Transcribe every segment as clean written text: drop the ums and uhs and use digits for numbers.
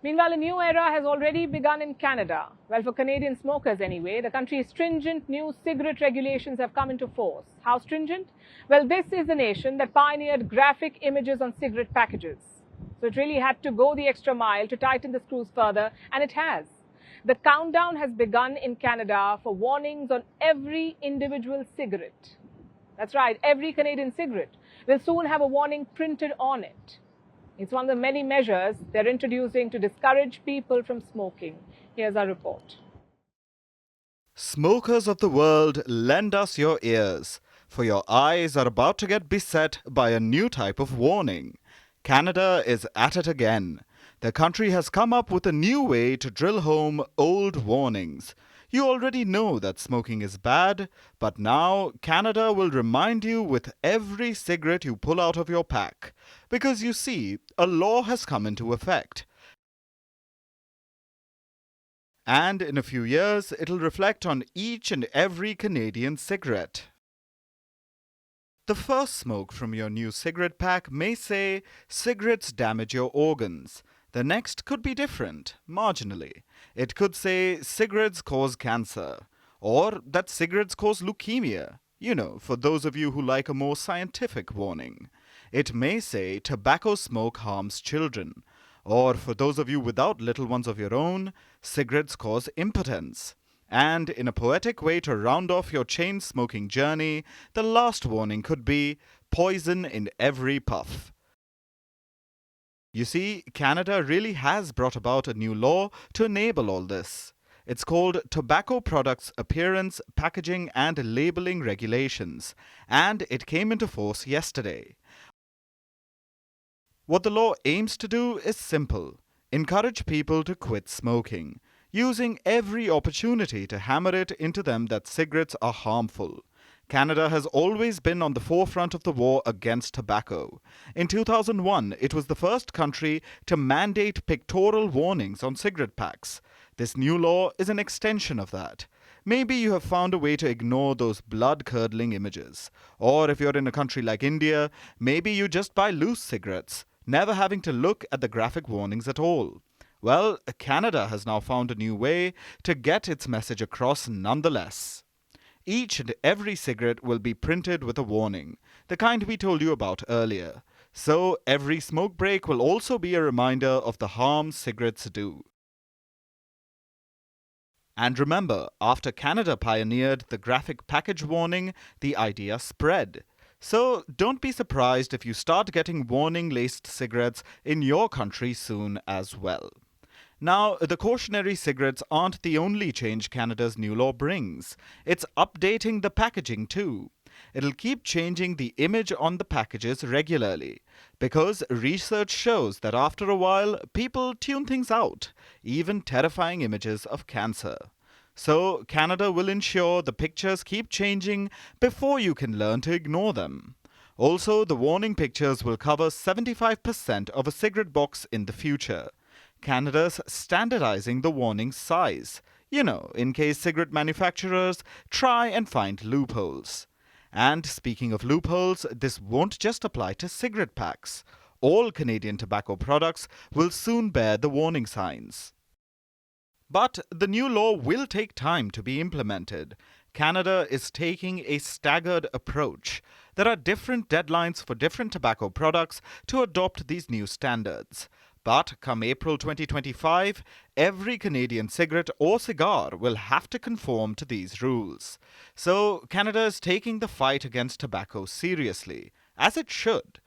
Meanwhile, a new era has already begun in Canada. Well, for Canadian smokers anyway, the country's stringent new cigarette regulations have come into force. How stringent? Well, this is the nation that pioneered graphic images on cigarette packages. So it really had to go the extra mile to tighten the screws further, and it has. The countdown has begun in Canada for warnings on every individual cigarette. That's right, every Canadian cigarette will soon have a warning printed on it. It's one of the many measures they're introducing to discourage people from smoking. Here's our report. Smokers of the world, lend us your ears, for your eyes are about to get beset by a new type of warning. Canada is at it again. The country has come up with a new way to drill home old warnings. You already know that smoking is bad, but now Canada will remind you with every cigarette you pull out of your pack. Because you see, a law has come into effect. And in a few years, it'll reflect on each and every Canadian cigarette. The first smoke from your new cigarette pack may say, cigarettes damage your organs. The next could be different, marginally. It could say, cigarettes cause cancer. Or that cigarettes cause leukemia. You know, for those of you who like a more scientific warning. It may say, tobacco smoke harms children. Or for those of you without little ones of your own, cigarettes cause impotence. And in a poetic way to round off your chain-smoking journey, the last warning could be, poison in every puff. You see, Canada really has brought about a new law to enable all this. It's called Tobacco Products Appearance, Packaging and Labeling Regulations, and it came into force yesterday. What the law aims to do is simple: encourage people to quit smoking, using every opportunity to hammer it into them that cigarettes are harmful. Canada has always been on the forefront of the war against tobacco. In 2001, it was the first country to mandate pictorial warnings on cigarette packs. This new law is an extension of that. Maybe you have found a way to ignore those blood-curdling images. Or if you're in a country like India, maybe you just buy loose cigarettes, never having to look at the graphic warnings at all. Well, Canada has now found a new way to get its message across nonetheless. Each and every cigarette will be printed with a warning, the kind we told you about earlier. So every smoke break will also be a reminder of the harm cigarettes do. And remember, after Canada pioneered the graphic package warning, the idea spread. So don't be surprised if you start getting warning-laced cigarettes in your country soon as well. Now, the cautionary cigarettes aren't the only change Canada's new law brings. It's updating the packaging too. It'll keep changing the image on the packages regularly, because research shows that after a while, people tune things out, even terrifying images of cancer. So, Canada will ensure the pictures keep changing before you can learn to ignore them. Also, the warning pictures will cover 75% of a cigarette box in the future. Canada's standardizing the warning size, in case cigarette manufacturers try and find loopholes. And speaking of loopholes, this won't just apply to cigarette packs. All Canadian tobacco products will soon bear the warning signs. But the new law will take time to be implemented. Canada is taking a staggered approach. There are different deadlines for different tobacco products to adopt these new standards. But come April 2025, every Canadian cigarette or cigar will have to conform to these rules. So Canada is taking the fight against tobacco seriously, as it should.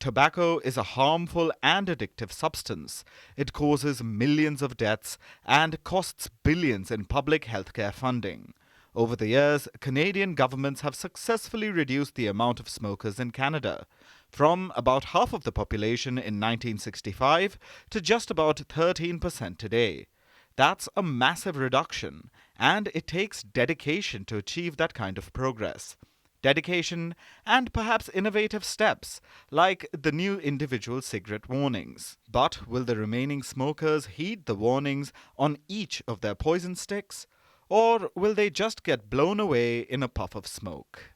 Tobacco is a harmful and addictive substance. It causes millions of deaths and costs billions in public healthcare funding. Over the years, Canadian governments have successfully reduced the amount of smokers in Canada, from about half of the population in 1965 to just about 13% today. That's a massive reduction, and it takes dedication to achieve that kind of progress. Dedication and perhaps innovative steps, like the new individual cigarette warnings. But will the remaining smokers heed the warnings on each of their poison sticks? Or will they just get blown away in a puff of smoke?